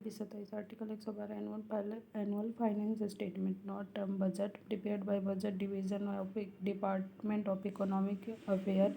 27 article 112 annual finance statement not term budget prepared by budget division of department of economic affair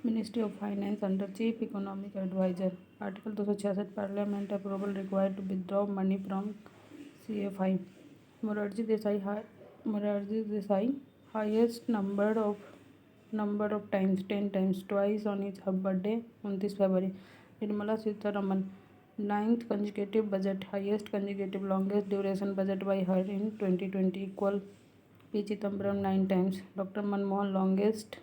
ministry of finance under chief economic adviser. Article 266 parliament approval required to withdraw money from CFI। Morarji Desai highest number of times 10 times twice on his birthday 29 February. Nirmala Sitharaman 9th consecutive budget, highest consecutive longest duration budget by her in 2020 equal P. Chidambaram 9 times। Dr. Manmohan longest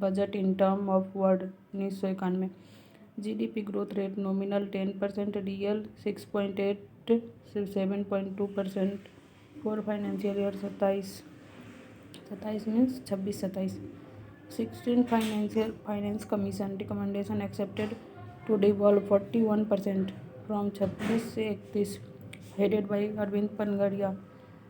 budget in term of word 1991। GDP growth rate nominal 10%, real 6.8 से 7.2% for financial year 27 means 26-27। 16 finance commission recommendation accepted to devolve 41% from 26 से 31 headed by Arvind Panagariya.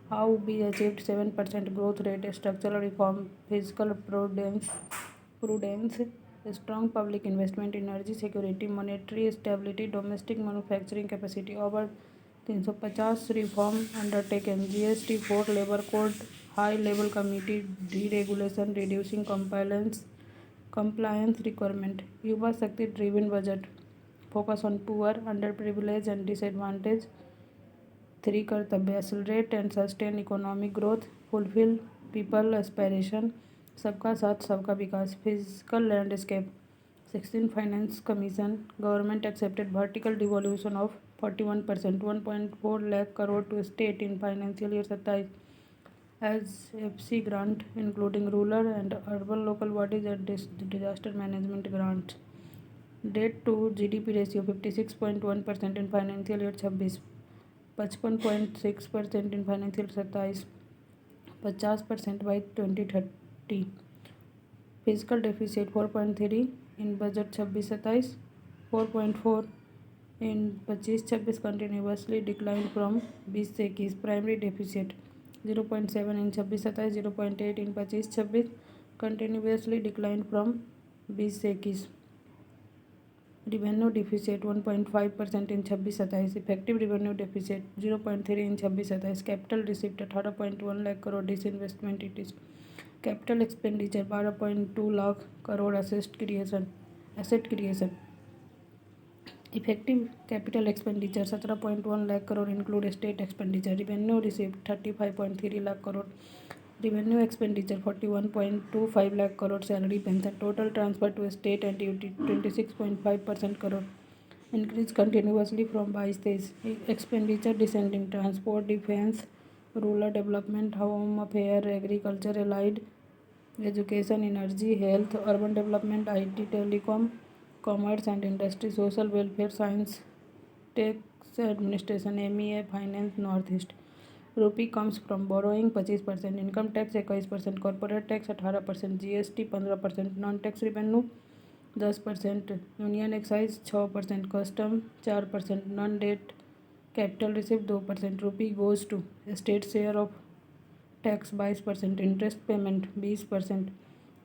How be achieved 7% growth rate, structural reform, physical prudence, strong public investment, energy security, monetary stability, domestic manufacturing capacity. Over 350 reform undertaken, GST 4 labour code high level committee deregulation reducing compliance requirement। युवा शक्ति driven budget focus on poor, under privilege and disadvantage. 3 कर्तव्य accelerate and sustain economic growth, fulfil people aspiration, सबका साथ सबका विकास। Physical landscape 16 finance commission government accepted vertical devolution of 41% 1.4 lakh crore to state in financial year 27 as FC grant including rural and urban local bodies and disaster management grants। Debt to GDP ratio 56.1% in financial year 26, 55.6% in financial 27, 50% by 2030। Fiscal deficit 4.3 in budget 26-27, 4.4 in 25-26 continuously declined from 20 से 21। Primary deficit 0.7 in 26-27, 0.8 in 25-26 continuously declined from 20 से 21। Revenue deficit 1.5% in 26-27, effective revenue deficit 0.3 in 26-27। Capital receipt 18.1 lakh crore, disinvestment it is. Capital expenditure 12.2 lakh crore, asset creation. Effective capital expenditure 17.1 lakh crore include state expenditure. Revenue receipt 35.3 lakh crore, revenue expenditure 41.25 lakh crore, salary pension. Total transfer to state and duty 26.5% crore, increase continuously from 22-23। Expenditure descending, transport, defence, rural development, home affair, agriculture, allied, education, energy, health, urban development, IT, telecom, commerce and industry, social welfare, science, tax administration, MEA, finance, north east. Rupee comes from borrowing 25%, income tax 21%, corporate tax 18%, GST 15%, non tax revenue 10%, union excise 6%, custom 4%, non debt capital receipt 2%। Rupee goes to state share of tax 22%, interest payment 20%,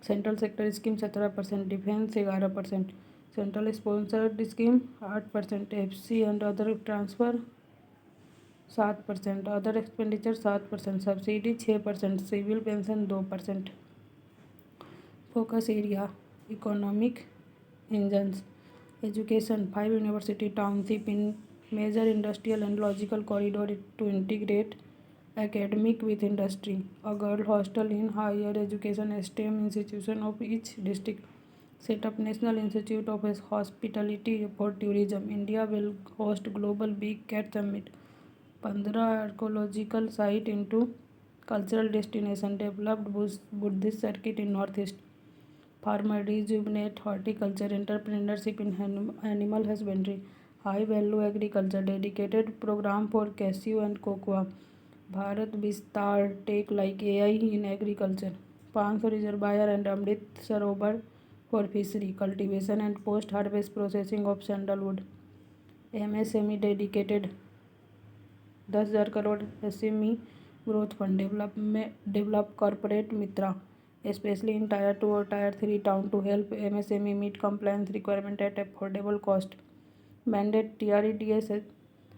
central sector scheme 17%, defence 11%, central sponsored scheme 8%, FC and other transfer 7%, other expenditure 7%, subsidy 6%, civil pension 2%। Focus area economic engines, education 5 university township in major industrial and logical corridor to integrate academic with industry, a girl hostel in higher education STEM institution of each district, set up National Institute of Hospitality for Tourism। India will host global big cat summit। 15 archaeological site into cultural destination, developed Buddhist circuit in northeast। Farmer rejuvenate horticulture, entrepreneurship in animal husbandry, high value agriculture, dedicated program for cashew and cocoa। Bharat Vistaar tech like AI in agriculture. 500 reservoir and Amrit Sarovar for fishery cultivation and post harvest processing of sandalwood. MSME dedicated 10,000 crore SME growth fund, develop corporate Mitra specially in Tier 2 और Tier 3 town to help MSME meet compliance requirement at affordable cost. Mandate TREDS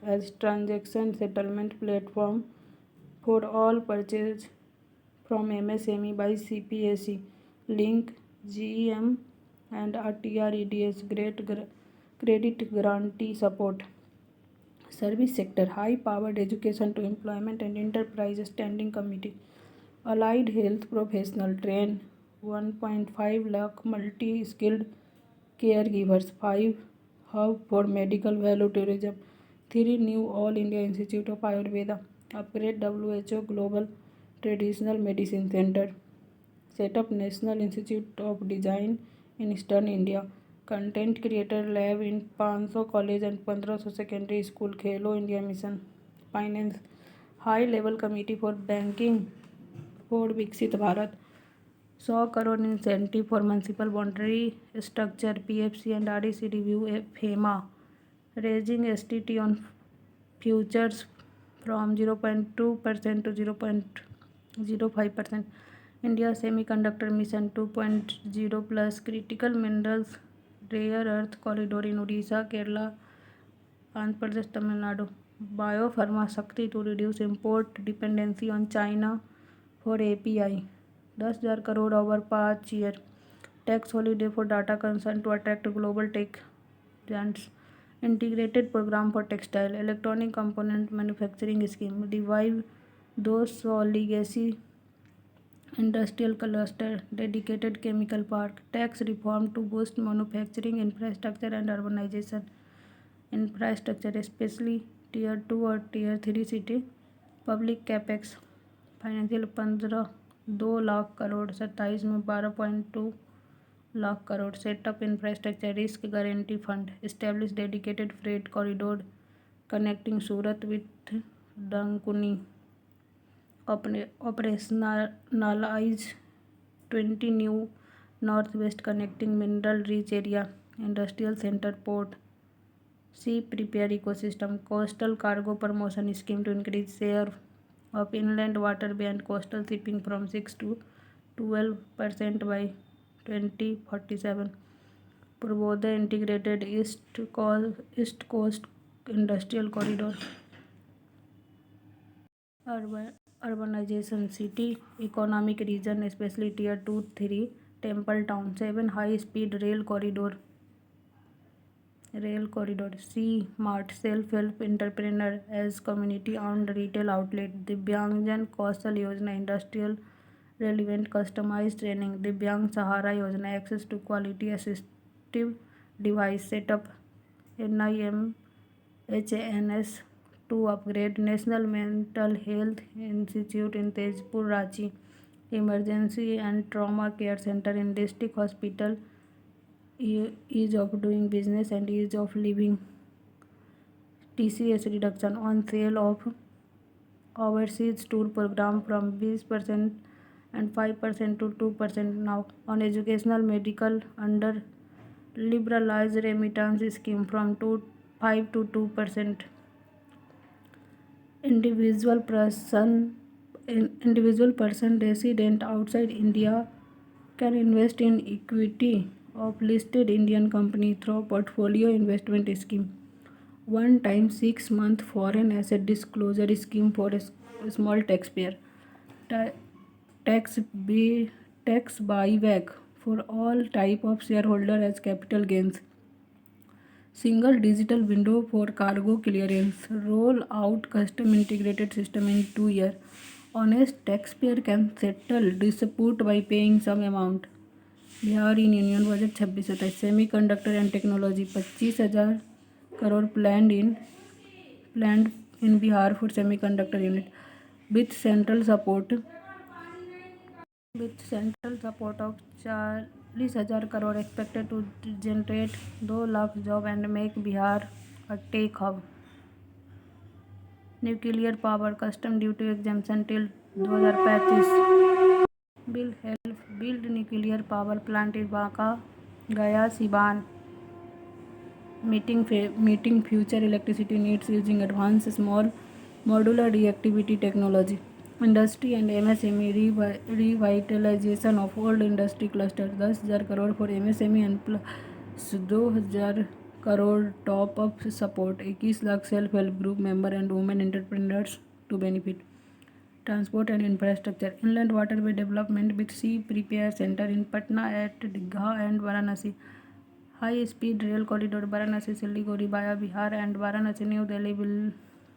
as transaction settlement platform for all purchase from MSME by CPSE, Link, GEM, and RTREDS credit guarantee support. Service sector, high powered education to employment and enterprise standing committee. Allied health professional train 1.5 lakh multi skilled caregivers, 5 hub for medical value tourism, 3 new All India Institute of Ayurveda, upgrade WHO Global Traditional Medicine Center, set up National Institute of Design in Eastern India, content creator lab in 500 college and 1500 secondary school, Khelo India mission, finance, high level committee for banking for Viksit Bharat, 100 crore incentive for municipal boundary structure, PFC and RDC review, FEMA, raising STT on futures from 0.2% to 0.05%, India Semiconductor Mission 2.0 plus, critical minerals rare earth corridor in Odisha, Kerala, Andhra Pradesh, Tamil Nadu, biopharma Shakti to reduce import dependency on China for API, 10,000 crore over 5 year, tax holiday for data concern to attract global tech giants, integrated program for textile, electronic component manufacturing scheme, revive 200 legacy industrial cluster, dedicated chemical park, tax reform to boost manufacturing infrastructure and urbanization infrastructure, especially tier 2 और tier 3 city, public capex, financial 2 lakh crore, 27 में 12.2 lakh crore, setup infrastructure risk guarantee fund, establish dedicated freight corridor connecting Surat with Dankuni, operationalize 20 new northwest connecting mineral rich area, industrial center, port, sea prepare ecosystem, coastal cargo promotion scheme to increase share of inland waterway and coastal shipping from 6 to 12% by 2047, Purvodaya integrated east coast industrial corridor, urbanization, city economic region, especially tier 2-3 temple town, 7 high speed rail corridor, C Mart, self help entrepreneur as community owned retail outlet, Divyangjan Kaushal Yojana, industrial relevant customized training, Divyang Sahara Yojana, access to quality assistive device, set up NIMHANS to upgrade National Mental Health Institute in Tezpur, Ranchi, emergency and trauma care center in district hospital, ease of doing business and ease of living, TCS reduction on sale of overseas tour program from 20% and 5% to 2% now, on educational medical under liberalized remittance scheme from 5 to 2%. Individual person resident outside India can invest in equity of listed Indian company through portfolio investment scheme. One time 6-month foreign asset disclosure scheme for a small taxpayer. Tax buyback for all type of shareholder as capital gains. Single digital window for cargo clearance. Roll out custom integrated system in 2 years. Honest taxpayer can settle dispute by paying some amount. Bihar in union budget 26-27. Semiconductor and technology 25,000 crore planned in Bihar for semiconductor unit with central support of 40,000 crore expected to generate 2 lakh job and make Bihar a tech hub. Nuclear power custom duty exemption till 2035. Will help build nuclear power plant in Banka, Gaya, Siwan, meeting future electricity needs using advanced small modular reactivity technology. Industry and MSME revitalization of old industry cluster 10,000 crore for MSME and plus 2,000 crore top up support, 21 lakh self help group member and women entrepreneurs to benefit. Transport and infrastructure, inland waterway development with sea prepare centre in Patna at Digha and Varanasi. High speed rail corridor Varanasi Siliguri via Bihar and Varanasi New Delhi will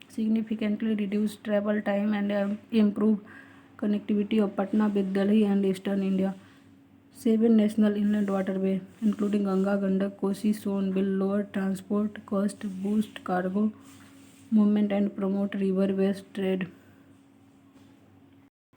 significantly reduce travel time and improve connectivity of Patna with Delhi and Eastern India. 7 national inland waterway, including Ganga, Gandak, Kosi, Son, will lower transport cost, boost cargo movement, and promote river-based trade.